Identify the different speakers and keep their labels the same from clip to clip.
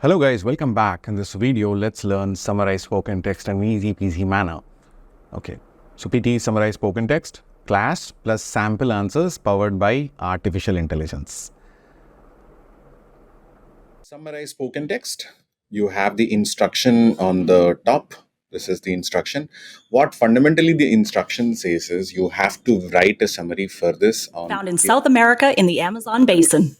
Speaker 1: Hello guys, welcome back. In this video, let's learn summarize spoken text in an easy peasy manner. Okay, so PTE Summarize Spoken Text, class plus sample answers powered by artificial intelligence. Summarize spoken text. You have the instruction on the top. This is the instruction. What fundamentally the instruction says is you have to write a summary for this on
Speaker 2: Found in South America in the Amazon basin.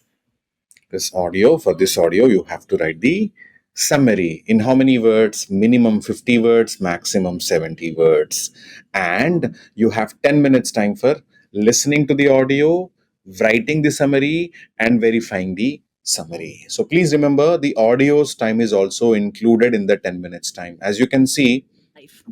Speaker 1: this audio. For this audio, you have to write the summary in how many words? Minimum 50 words, maximum 70 words. And you have 10 minutes time for listening to the audio, writing the summary, and verifying the summary. So please remember the audio's time is also included in the 10 minutes time. As you can see,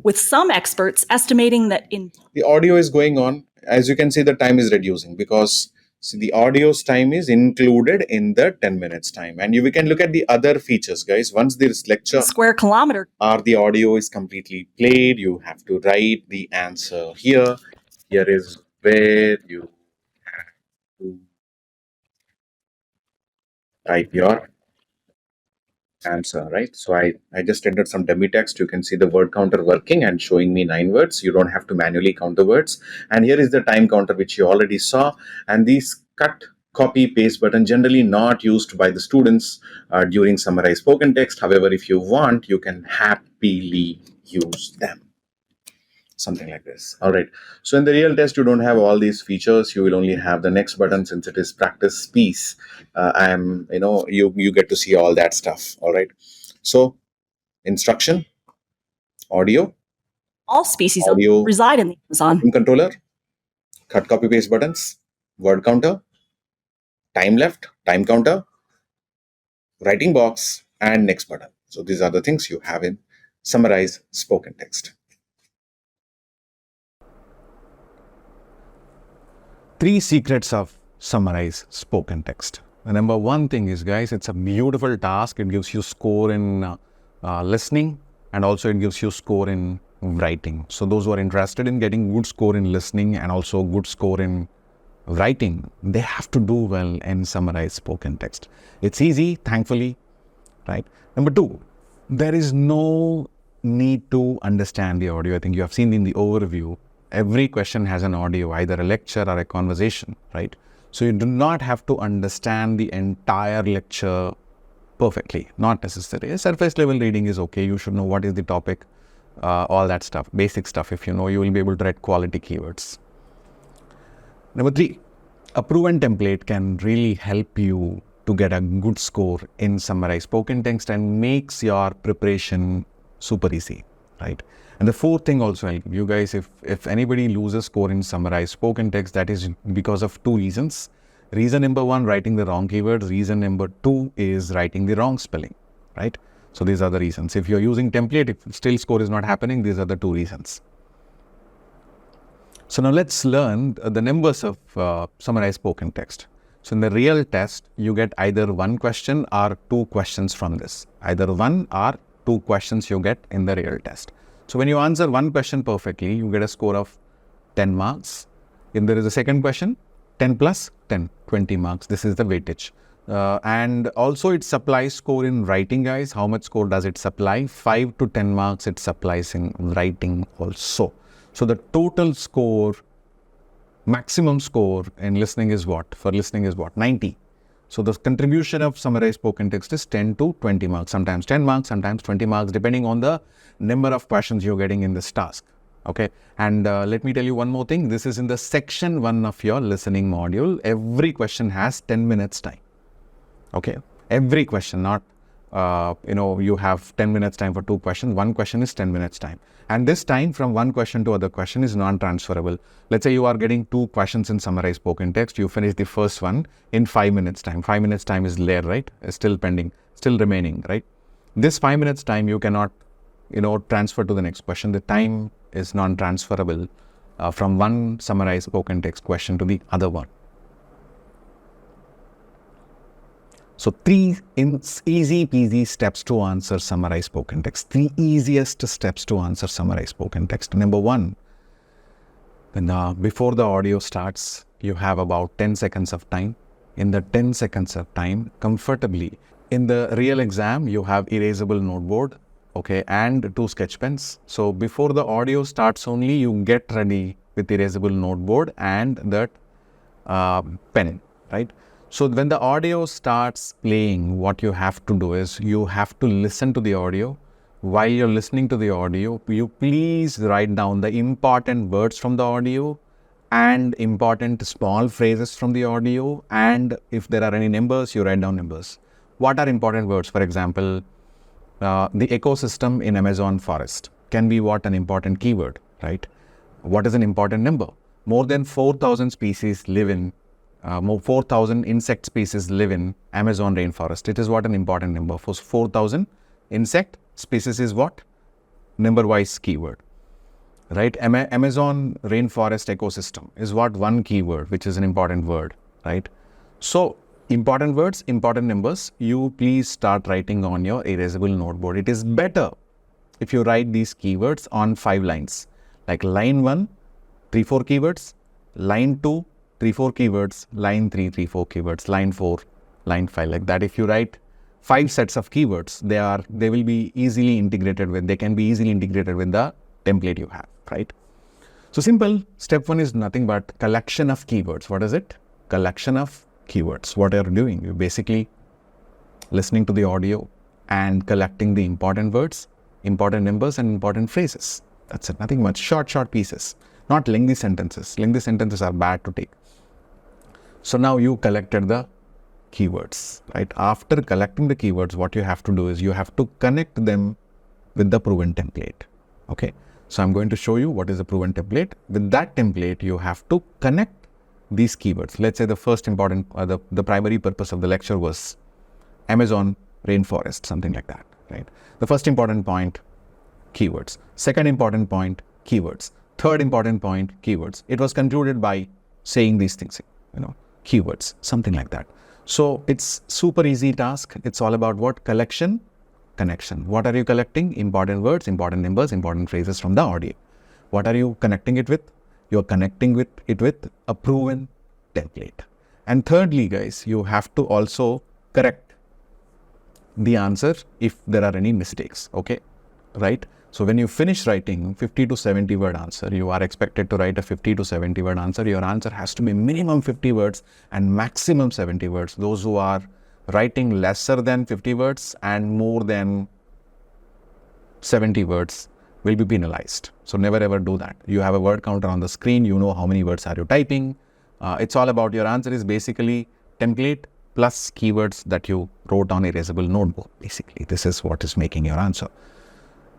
Speaker 2: with some experts estimating that
Speaker 1: the audio is going on. As you can see, the time is reducing because the audio's time is included in the 10 minutes time. And we can look at the other features, guys. Once this lecture
Speaker 2: square kilometer
Speaker 1: or the audio is completely played, you have to write the answer here. Here is where you have to type your answer, right? So I just entered some dummy text. You can see the word counter working and showing me 9 words. You don't have to manually count the words. And here is the time counter, which you already saw. And these cut, copy, paste button generally not used by the students during summarize spoken text. However, if you want, you can happily use them. Something like this. All right. So in the real test, you don't have all these features. You will only have the next button since it is practice piece. You get to see all that stuff. All right. So instruction, audio,
Speaker 2: all species
Speaker 1: audio
Speaker 2: reside in the Amazon.
Speaker 1: Controller, cut, copy, paste buttons, word counter, time left, time counter, writing box, and next button. So these are the things you have in summarize spoken text. 3 secrets of summarize spoken text. The number 1 thing is, guys, it's a beautiful task. It gives you score in listening, and also it gives you score in writing. So those who are interested in getting good score in listening and also good score in writing, they have to do well in summarize spoken text. It's easy, thankfully, right? Number 2, there is no need to understand the audio. I think you have seen in the overview, every question has an audio, either a lecture or a conversation, right? So you do not have to understand the entire lecture perfectly, not necessary. A surface level reading is okay. You should know what is the topic, all that stuff, basic stuff. If you know, you will be able to write quality keywords. Number 3, a proven template can really help you to get a good score in summarize spoken text and makes your preparation super easy, right? And the 4th thing also, I'll give you guys, if anybody loses score in summarize spoken text, that is because of 2 reasons. Reason number 1, writing the wrong keywords. Reason number 2 is writing the wrong spelling, right? So these are the reasons. If you're using template, if still score is not happening, these are the 2 reasons. So now let's learn the numbers of summarize spoken text. So in the real test, you get either 1 question or 2 questions from this. Either 1 or 2 questions you get in the real test. So when you answer 1 question perfectly, you get a score of 10 marks. If there is a second question, 10 plus 10, 20 marks. This is the weightage. And also it supplies score in writing, guys. How much score does it supply? 5 to 10 marks it supplies in writing also. So the total score, maximum score in listening is what? For listening is what? 90. So the contribution of summarize spoken text is 10 to 20 marks, sometimes 10 marks, sometimes 20 marks, depending on the number of questions you're getting in this task. Okay. And let me tell you one more thing. This is in the section 1 of your listening module. Every question has 10 minutes time. Okay. Every question, not, you have 10 minutes time for 2 questions. 1 question is 10 minutes time. And this time from 1 question to other question is non-transferable. Let's say you are getting 2 questions in summarize spoken text. You finish the first one in 5 minutes time. 5 minutes time is there, right? It's still pending, still remaining, right? This 5 minutes time you cannot, transfer to the next question. The time is non-transferable from one summarize spoken text question to the other one. So 3 easy peasy steps to answer summarize spoken text. 3 easiest steps to answer summarize spoken text. Number 1, before the audio starts, you have about 10 seconds of time. In the 10 seconds of time, comfortably, In the real exam, you have erasable noteboard, okay, and 2 sketch pens. So before the audio starts only, you get ready with erasable noteboard and that pen, right? So when the audio starts playing, what you have to do is you have to listen to the audio. While you're listening to the audio, you please write down the important words from the audio and important small phrases from the audio. And if there are any numbers, you write down numbers. What are important words? For example, the ecosystem in Amazon forest can be what an important keyword, right? What is an important number? More than 4,000 species live in, 4,000 insect species live in Amazon rainforest. It is what an important number. For 4,000 insect species is what? Number-wise keyword, right? Amazon rainforest ecosystem is what one keyword, which is an important word, right? So, important words, important numbers, you please start writing on your erasable noteboard. It is better if you write these keywords on 5 lines. Like line 1, 3-4 keywords, line 2, 3-4 keywords, line 3, 3-4 keywords, line 4, line 5. Like that, if you write 5 sets of keywords, they will be easily integrated with, they can be easily integrated with the template you have, right? So simple, step 1 is nothing but collection of keywords. What is it? Collection of keywords. What are you doing? You're basically listening to the audio and collecting the important words, important numbers, and important phrases. That's it. Nothing much. Short pieces. Not lengthy sentences. Lengthy sentences are bad to take. So now you collected the keywords, right? After collecting the keywords, what you have to do is you have to connect them with the proven template. Okay. So I'm going to show you what is a proven template. With that template, you have to connect these keywords. Let's say the first important, the primary purpose of the lecture was Amazon rainforest, something like that, right? The first important point, keywords. Second important point, keywords. Third important point, keywords. It was concluded by saying these things, keywords, something like that. So it's super easy task. It's all about what? Collection, connection. What are you collecting? Important words, important numbers, important phrases from the audio. What are you connecting it with? You're connecting it with a proven template. And thirdly, guys, you have to also correct the answer if there are any mistakes, okay, right? So when you finish writing 50 to 70 word answer, you are expected to write a 50 to 70 word answer. Your answer has to be minimum 50 words and maximum 70 words. Those who are writing lesser than 50 words and more than 70 words will be penalized. So never ever do that. You have a word counter on the screen. You know how many words are you typing. It's all about your answer is basically template plus keywords that you wrote on erasable notebook. Basically, this is what is making your answer.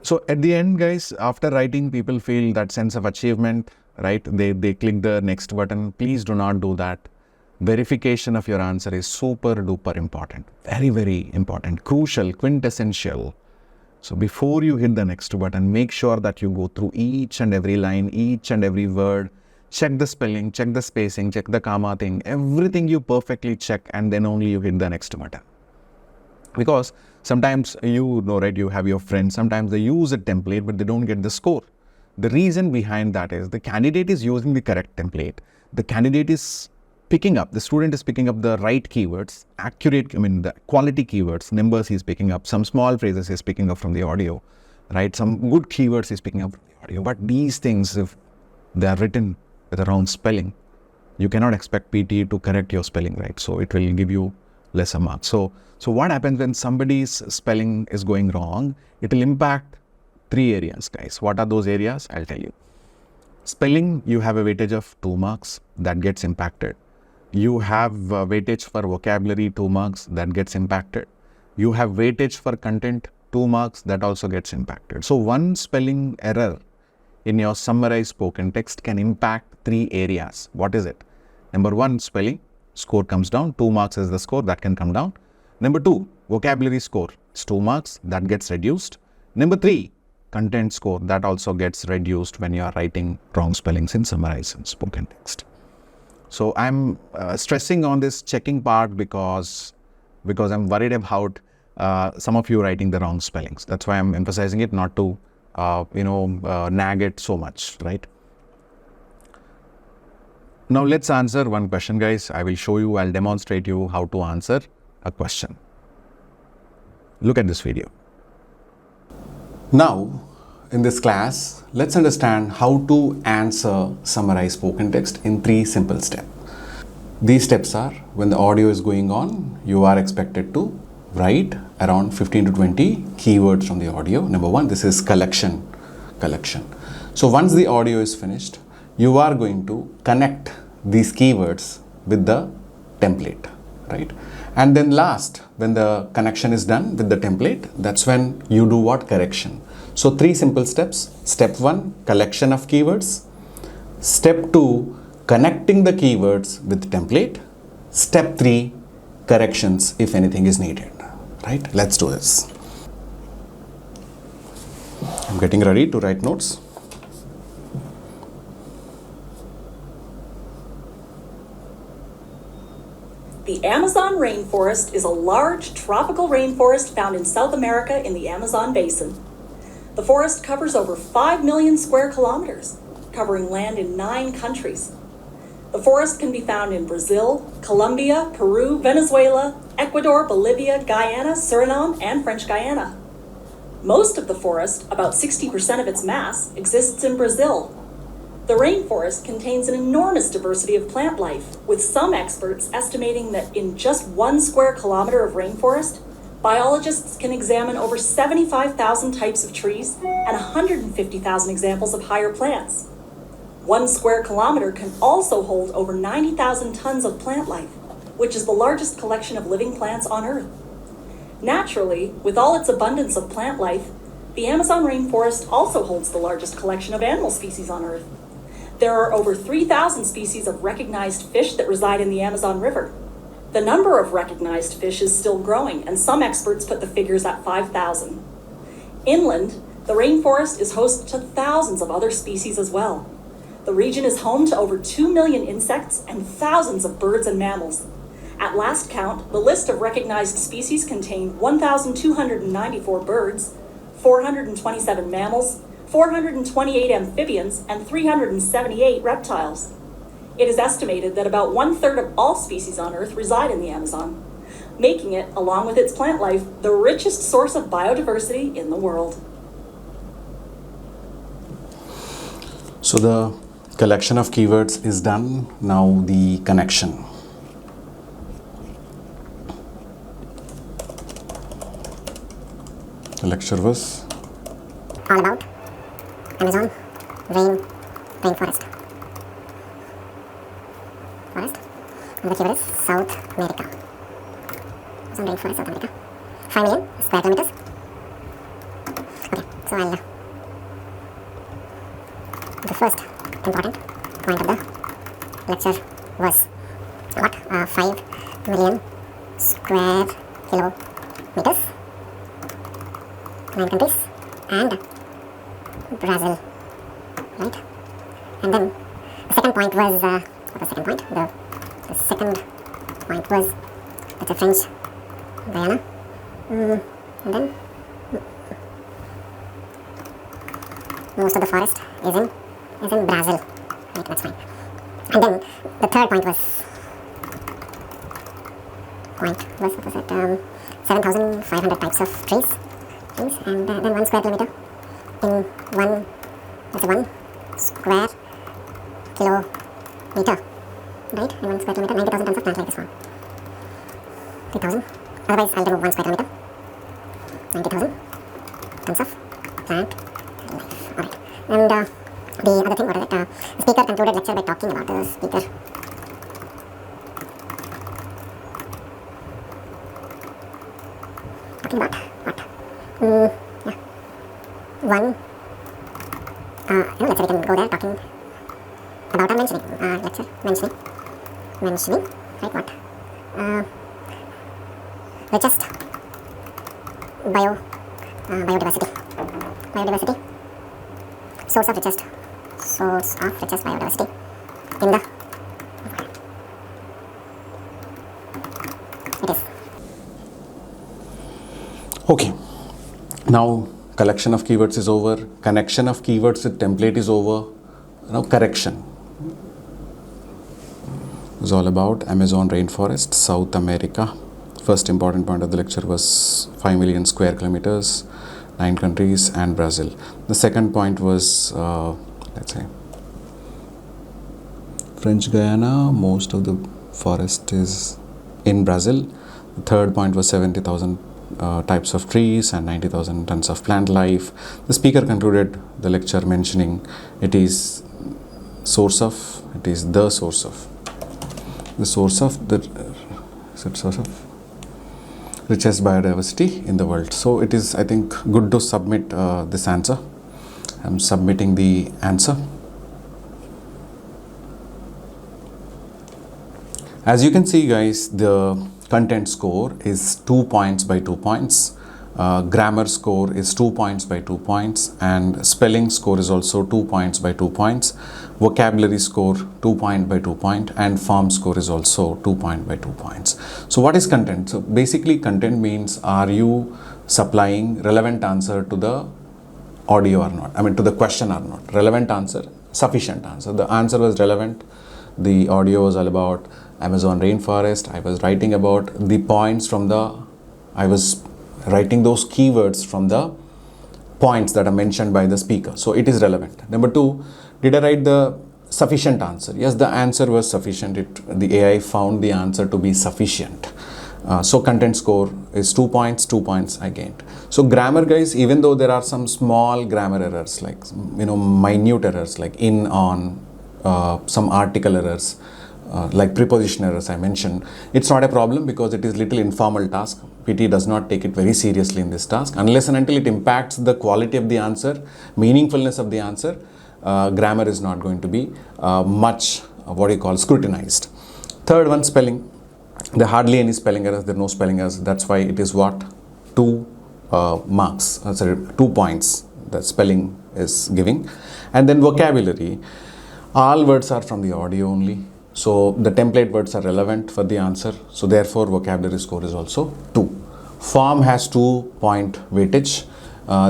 Speaker 1: So at the end, guys, after writing, people feel that sense of achievement, right? They click the next button. Please do not do that. Verification of your answer is super duper important. Very, very important. Crucial, quintessential. So before you hit the next button, make sure that you go through each and every line, each and every word, check the spelling, check the spacing, check the comma thing, everything you perfectly check, and then only you hit the next button. Because sometimes right, you have your friends, sometimes they use a template, but they don't get the score. The reason behind that is the candidate is using the correct template. The candidate is picking up, the student is picking up the right keywords, the quality keywords, numbers he's picking up, some small phrases he's picking up from the audio, right? Some good keywords he's picking up from the audio. But these things, if they are written with the wrong spelling, you cannot expect PTE to correct your spelling, right? So it will give you lesser marks. So what happens when somebody's spelling is going wrong? It will impact 3 areas, guys. What are those areas? I'll tell you. Spelling, you have a weightage of 2 marks that gets impacted. You have weightage for vocabulary, 2 marks, that gets impacted. You have weightage for content, 2 marks, that also gets impacted. So one spelling error in your Summarize Spoken Text can impact 3 areas. What is it? Number 1, spelling, score comes down. 2 marks is the score, that can come down. Number 2, vocabulary score, it's 2 marks, that gets reduced. Number 3, content score, that also gets reduced when you are writing wrong spellings in Summarize Spoken Text. So I'm stressing on this checking part because I'm worried about some of you writing the wrong spellings. That's why I'm emphasizing it, not to nag it so much, right? Now let's answer one question, guys. I will show you, I'll demonstrate you how to answer a question. Look at this video.
Speaker 3: Now, in this class, let's understand how to answer summarize spoken text in 3 simple steps. These steps are, when the audio is going on, you are expected to write around 15 to 20 keywords from the audio. Number 1, this is collection. So once the audio is finished, you are going to connect these keywords with the template, right? And then last, when the connection is done with the template, that's when you do what? Correction. So 3 simple steps. Step 1, collection of keywords. Step 2, connecting the keywords with the template. Step 3, corrections if anything is needed, right? Let's do this. I'm getting ready to write notes.
Speaker 2: The Amazon rainforest is a large tropical rainforest found in South America in the Amazon basin. The forest covers over 5 million square kilometers, covering land in 9 countries. The forest can be found in Brazil, Colombia, Peru, Venezuela, Ecuador, Bolivia, Guyana, Suriname, and French Guiana. Most of the forest, about 60% of its mass, exists in Brazil. The rainforest contains an enormous diversity of plant life, with some experts estimating that in just 1 square kilometer of rainforest, biologists can examine over 75,000 types of trees and 150,000 examples of higher plants. 1 square kilometer can also hold over 90,000 tons of plant life, which is the largest collection of living plants on Earth. Naturally, with all its abundance of plant life, the Amazon rainforest also holds the largest collection of animal species on Earth. There are over 3,000 species of recognized fish that reside in the Amazon River. The number of recognized fish is still growing, and some experts put the figures at 5,000. Inland, the rainforest is host to thousands of other species as well. The region is home to over 2 million insects and thousands of birds and mammals. At last count, the list of recognized species contained 1,294 birds, 427 mammals, 428 amphibians, and 378 reptiles. It is estimated that about 1/3 of all species on Earth reside in the Amazon, making it, along with its plant life, the richest source of biodiversity in the world.
Speaker 3: So the collection of keywords is done. Now the connection. The lecture was
Speaker 4: all about Amazon rainforest. And the keyword is South America. Amazon rainforest, South America. 5 million square kilometers. Okay, so I'll the first important point of the lecture was what? 5 million square kilometers, 9 countries, and Brazil, right? And then the second point was, what was the second point? The second point was that's a French Guiana, and then most of the forest is in Brazil, right? That's fine. And then the third point was what was it? 7,500 types of trees, and then 1 square kilometer in one. That's 1 square kilometer, right? In 1 square kilometer, 90,000 tons of plant life is found. 3,000. Otherwise, I'll do 1 square kilometer. 90,000 tons of plant life. Alright. And the other thing, what is it? The speaker concluded lecture by talking about the speaker. Talking about what? Yeah. One. Let's say we can go there talking about or mentioning. Lecture mentioning. Right? What? Richest biodiversity. Source of richest biodiversity in the it is.
Speaker 3: okay. Now collection of keywords is over. Connection of keywords with template is over. Now correction. It's all about Amazon rainforest, South America, First important point of the lecture was 5 million square kilometers, 9 countries and Brazil. The second point was, let's say, French Guiana, most of the forest is in Brazil. The third point was 70,000 types of trees and 90,000 tons of plant life. The speaker concluded the lecture mentioning it is the source of richest biodiversity in the world. So it is, I think, good to submit this answer. I'm submitting the answer. As you can see, guys, the content score is 2 points by 2 points. Grammar score is 2 points by 2 points, and spelling score is also 2 points by 2 points. Vocabulary score 2 point by 2 point, and form score is also 2 point by 2 points. So what is content? So basically, content means, are you supplying relevant answer to the audio or not? I mean, to the question or not? Relevant answer, sufficient answer. The answer was relevant. The audio was all about Amazon rainforest. I was writing about the points from I was writing those keywords from the points that are mentioned by the speaker. So it is relevant. Number two, did I write the sufficient answer? Yes, the answer was sufficient. The AI found the answer to be sufficient. So content score is 2 points, 2 points I gained. So grammar, guys, even though there are some small grammar errors, like, minute errors, like in, on, some article errors, like preposition errors I mentioned, it's not a problem because it is little informal task. PT does not take it very seriously in this task. Unless and until it impacts the quality of the answer, meaningfulness of the answer, grammar is not going to be much, scrutinized. Third one, spelling. There are hardly any spelling errors, there are no spelling errors. That's why it is what? 2 marks, 2 points that spelling is giving. And then vocabulary. All words are from the audio only. So the template words are relevant for the answer. So therefore vocabulary score is also 2. Form has 2 point weightage.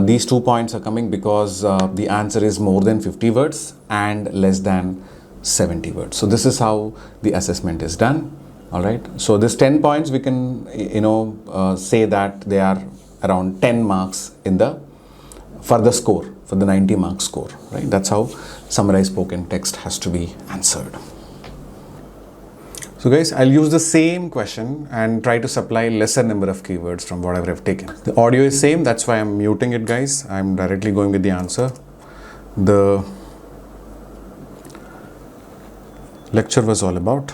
Speaker 3: These 2 points are coming because the answer is more than 50 words and less than 70 words. So this is how the assessment is done. All right. So this 10 points, we can, say that they are around 10 marks for the score, for the 90 mark score, right? That's how Summarize Spoken Text has to be answered. So guys, I'll use the same question and try to supply lesser number of keywords from whatever I've taken. The audio is same, that's why I'm muting it, guys. I'm directly going with the answer. The lecture was all about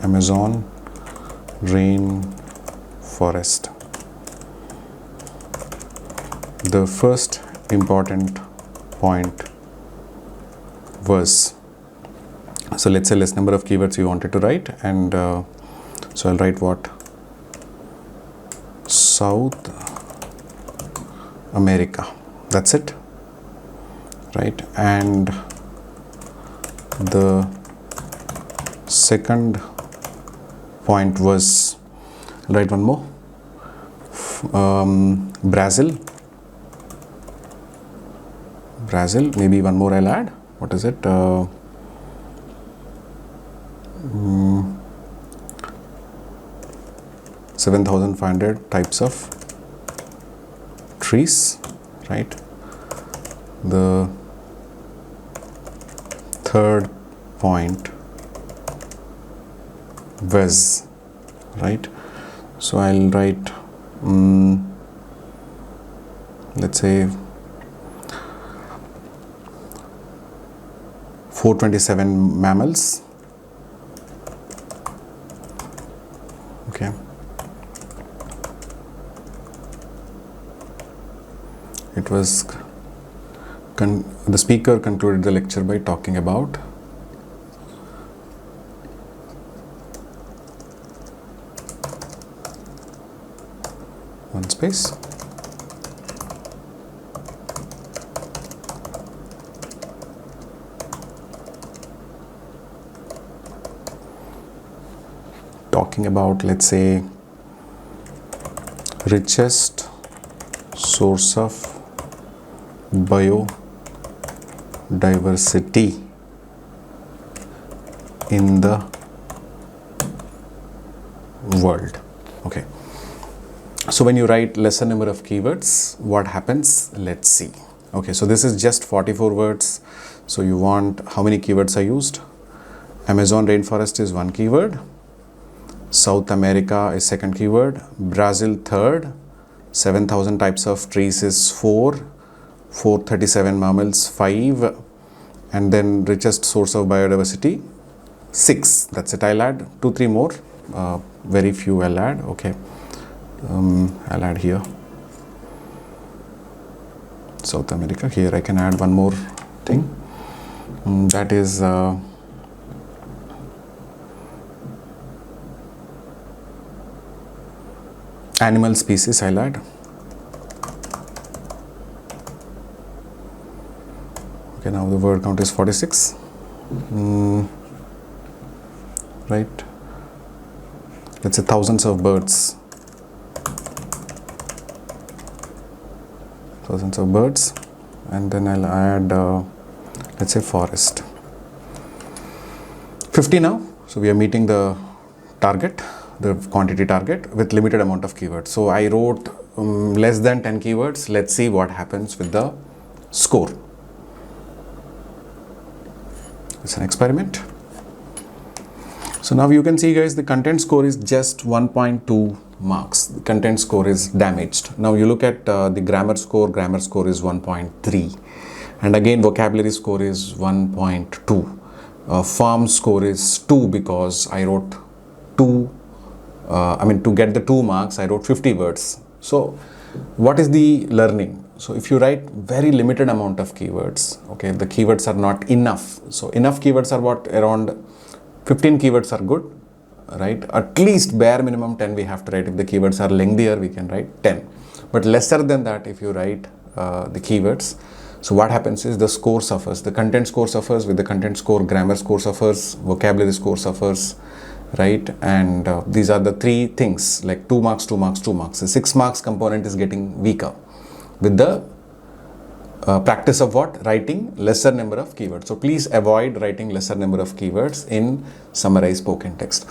Speaker 3: Amazon rainforest. The first important point was, so let's say less number of keywords you wanted to write, and so I'll write what? South America. That's it, right? And the second point was, I'll write one more, Brazil, maybe one more I'll add. What is it? 7,500 types of trees, right? The third point was, right? So I'll write, let's say 427 mammals. Okay. It was, the speaker concluded the lecture by talking about one space. Talking about, let's say, richest source of biodiversity in the world. Okay. So when you write lesser number of keywords, what happens? Let's see. Okay, so this is just 44 words. So you want how many keywords are used? Amazon rainforest is one keyword. South America is second keyword. Brazil third. 7,000 types of trees is 4. 437 mammals 5. And then richest source of biodiversity 6. That's it. I'll add 2-3 more. Very few I'll add. Okay. I'll add here South America. Here I can add one more thing. That is animal species. I'll add. Okay, now the word count is 46. Right. Let's say thousands of birds. Thousands of birds. And then I'll add, let's say forest. 50 now. So we are meeting the target, the quantity target with limited amount of keywords. So I wrote less than 10 keywords. Let's see what happens with the score. It's an experiment. So now you can see, guys, the content score is just 1.2 marks. The content score is damaged. Now you look at the grammar score is 1.3. And again, vocabulary score is 1.2. Form score is 2 because I wrote 2. To get the 2 marks, I wrote 50 words. So what is the learning? So if you write very limited amount of keywords, okay, the keywords are not enough. So enough keywords are what? Around 15 keywords are good, right? At least bare minimum 10 we have to write. If the keywords are lengthier, we can write 10. But lesser than that, if you write the keywords, so what happens is the score suffers. The content score suffers. With the content score, grammar score suffers, vocabulary score suffers, right? And these are the 3 things, like 2 marks, 2 marks, 2 marks. The 6 marks component is getting weaker with the practice of what? Writing lesser number of keywords. So please avoid writing lesser number of keywords in Summarize Spoken Text.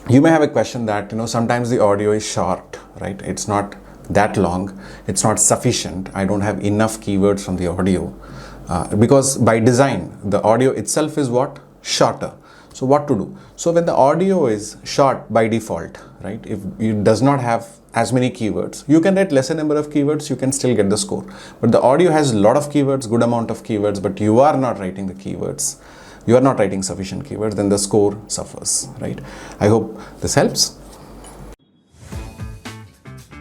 Speaker 3: You may have a question that, sometimes the audio is short, right? It's not that long. It's not sufficient. I don't have enough keywords from the audio because by design, the audio itself is what? Shorter. So what to do? So when the audio is short by default, right? If it does not have as many keywords, you can write lesser number of keywords, you can still get the score. But the audio has a lot of keywords, good amount of keywords, but you are not writing the keywords. You are not writing sufficient keywords, then the score suffers, right? I hope this helps.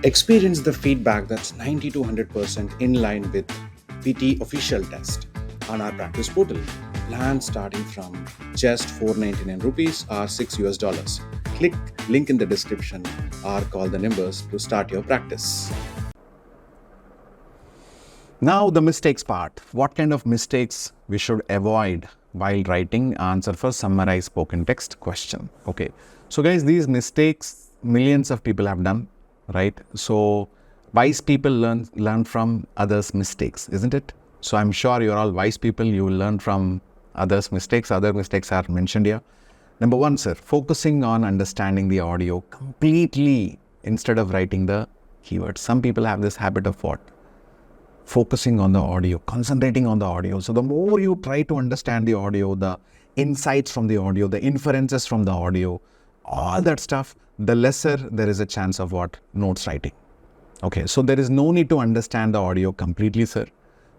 Speaker 5: Experience the feedback that's 90 to 100% in line with PTE official test on our practice portal. Plans starting from just 499 rupees or $6. Click link in the description or call the numbers to start your practice.
Speaker 1: Now the mistakes part. What kind of mistakes we should avoid while writing answer for Summarize Spoken Text question? Okay. So guys, these mistakes millions of people have done, right? So wise people learn from others' mistakes, isn't it? So I'm sure you're all wise people. You will learn from others' mistakes. Other mistakes are mentioned here. Number 1, sir, focusing on understanding the audio completely instead of writing the keywords. Some people have this habit of what? Focusing on the audio, concentrating on the audio. So the more you try to understand the audio, the insights from the audio, the inferences from the audio, all that stuff, the lesser there is a chance of what? Notes writing. Okay, so there is no need to understand the audio completely, sir.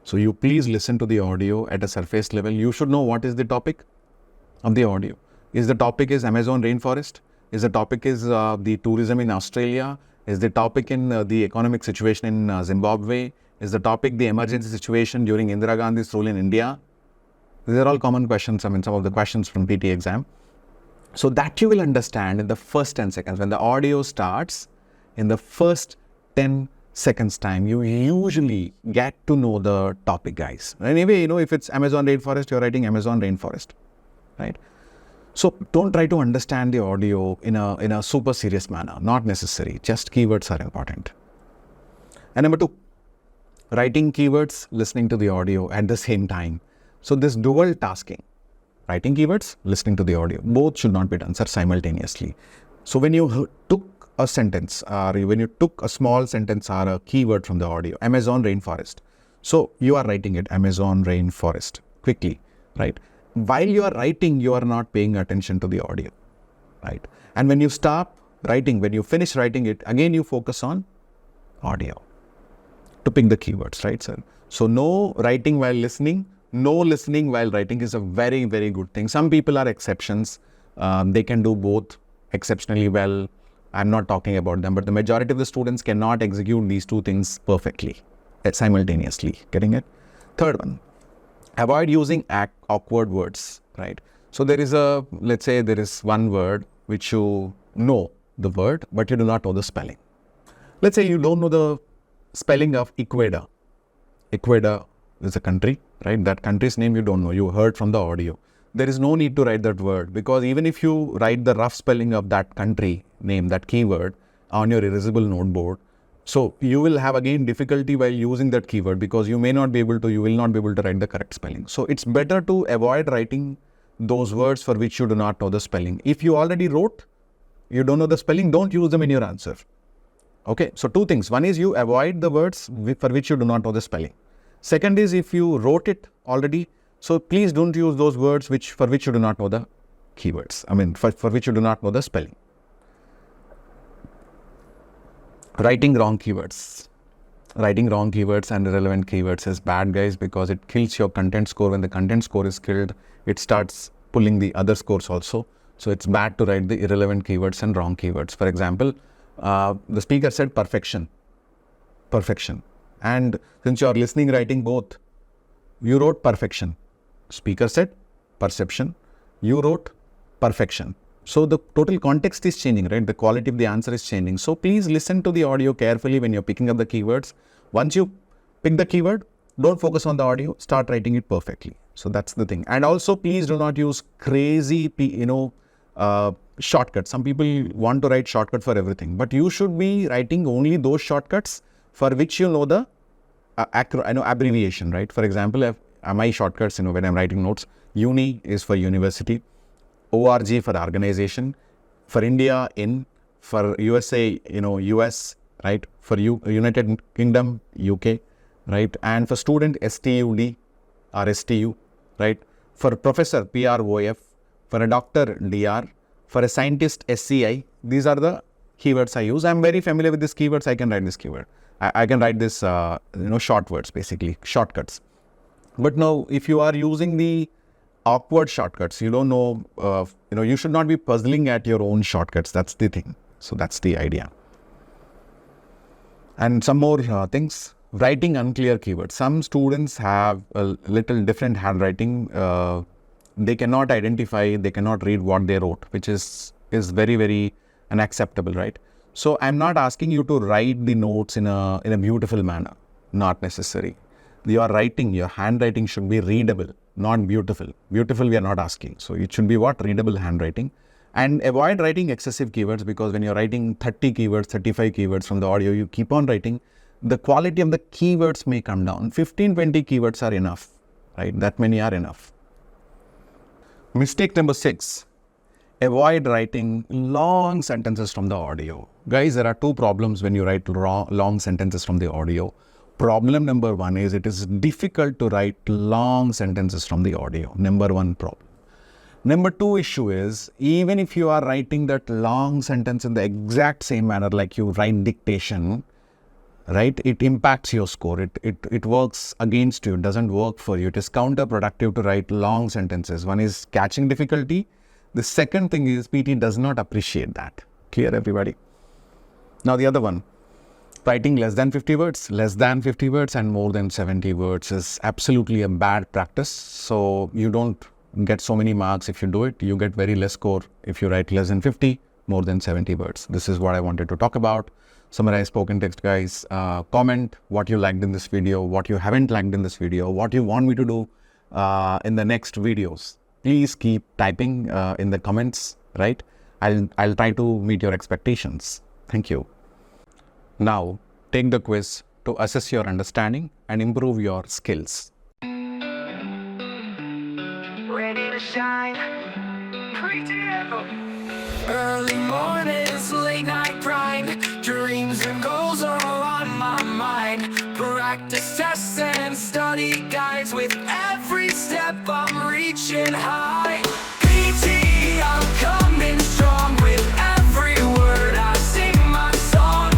Speaker 1: So you please listen to the audio at a surface level. You should know what is the topic of the audio. Is the topic is Amazon rainforest? Is the topic is the tourism in Australia? Is the topic in the economic situation in Zimbabwe? Is the topic the emergency situation during Indira Gandhi's rule in India? These are all common questions. Some of the questions from PT exam. So that you will understand in the first 10 seconds. When the audio starts, in the first 10 seconds time, you usually get to know the topic, guys. Anyway, if it's Amazon rainforest, you're writing Amazon rainforest, right? So don't try to understand the audio in a super serious manner. Not necessary. Just keywords are important. And number 2, writing keywords, listening to the audio at the same time. So this dual tasking, writing keywords, listening to the audio. Both should not be done, sir, simultaneously. So when you took a sentence, or when you took a small sentence or a keyword from the audio, Amazon rainforest. So you are writing it, Amazon rainforest, quickly, right? While you are writing, you are not paying attention to the audio, right? And when you stop writing, when you finish writing it, again you focus on audio to pick the keywords, right, sir? So no writing while listening, no listening while writing is a very, very good thing. Some people are exceptions. They can do both exceptionally well. I'm not talking about them, but the majority of the students cannot execute these two things perfectly, simultaneously. Getting it? Third one, avoid using awkward words, right? So there is let's say there is one word which you know the word, but you do not know the spelling. Let's say you don't know the spelling of Ecuador. Ecuador is a country, right? That country's name you don't know. You heard from the audio. There is no need to write that word, because even if you write the rough spelling of that country name, that keyword on your erasable noteboard, so you will have again difficulty while using that keyword, because you will not be able to write the correct spelling. So it's better to avoid writing those words for which you do not know the spelling. If you already wrote, you don't know the spelling, don't use them in your answer. Okay, so two things. One is you avoid the words for which you do not know the spelling. Second is, if you wrote it already, so please don't use those words for which you do not know the keywords. I mean, for which you do not know the spelling. Writing wrong keywords. Writing wrong keywords and irrelevant keywords is bad, guys, because it kills your content score. When the content score is killed, it starts pulling the other scores also. So it's bad to write the irrelevant keywords and wrong keywords. For example, the speaker said perfection. And since you are listening, writing both, you wrote perfection. Speaker said perception. You wrote perfection. So the total context is changing, right? The quality of the answer is changing. So please listen to the audio carefully when you're picking up the keywords. Once you pick the keyword, don't focus on the audio, start writing it perfectly. So that's the thing. And also, please do not use crazy, shortcuts. Some people want to write shortcut for everything, but you should be writing only those shortcuts for which you know the abbreviation, right? For example, my shortcuts, when I'm writing notes, uni is for university, org for organization, for India, in, for USA, US, right? For United Kingdom, UK, right? And for student, STUD or STU, right? For professor, PROF, for a doctor, DR, for a scientist, SCI. These are the keywords I use. I'm very familiar with these keywords. I can write this keyword. I can write this, short words, basically, shortcuts. But now, if you are using the awkward shortcuts, you don't know, you should not be puzzling at your own shortcuts. That's the thing. So that's the idea. And some more things. Writing unclear keywords. Some students have a little different handwriting. They cannot identify, they cannot read what they wrote, which is very, very unacceptable, right? So I'm not asking you to write the notes in a beautiful manner. Not necessary. Your handwriting should be readable, not beautiful. Beautiful we are not asking. So it should be what? Readable handwriting. And avoid writing excessive keywords, because when you're writing 30 keywords, 35 keywords from the audio, you keep on writing, the quality of the keywords may come down. 15, 20 keywords are enough, right? That many are enough. Mistake number 6, avoid writing long sentences from the audio. Guys, there are two problems when you write long sentences from the audio. Problem number 1 is it is difficult to write long sentences from the audio. Number 1 problem. Number 2 issue is, even if you are writing that long sentence in the exact same manner like you write dictation, right, it impacts your score. It works against you. It doesn't work for you. It is counterproductive to write long sentences. One is catching difficulty. The second thing is PT does not appreciate that. Clear, everybody? Now the other one, writing less than 50 words. Less than 50 words and more than 70 words is absolutely a bad practice. So you don't get so many marks if you do it. You get very less score if you write less than 50, more than 70 words. This is what I wanted to talk about. Summarize spoken text, guys. Comment what you liked in this video, what you haven't liked in this video, what you want me to do in the next videos. Please keep typing in the comments, right? I'll try to meet your expectations. Thank you. Now, take the quiz to assess your understanding and improve your skills.
Speaker 6: Ready. to shine. Early mornings, late night grind, dreams and goals are on my mind. Practice tests and study guides, with every step I'm reaching high. PTE, I'm coming strong, with every word I sing my song.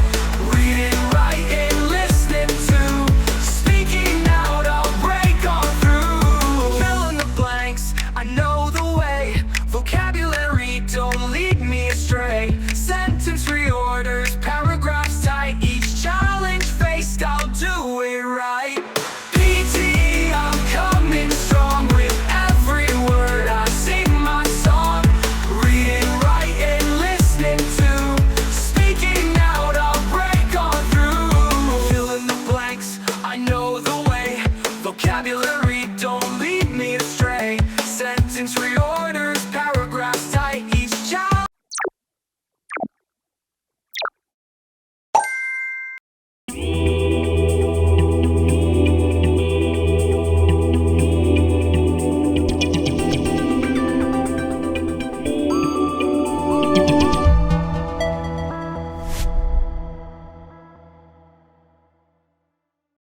Speaker 6: Reading, writing, listening to, speaking out, I'll break on through. Fill in the blanks, I know the way. Vocabulary, don't lead me astray. Sentence reorders, paragraphs tight. Each challenge faced, I'll do it right. PTE, I'm coming strong, with every word I sing my song. Reading, writing, listening to, speaking out, I'll break on through. Fill in the blanks, I know the way. Vocabulary, don't lead me astray. Sentence reorders,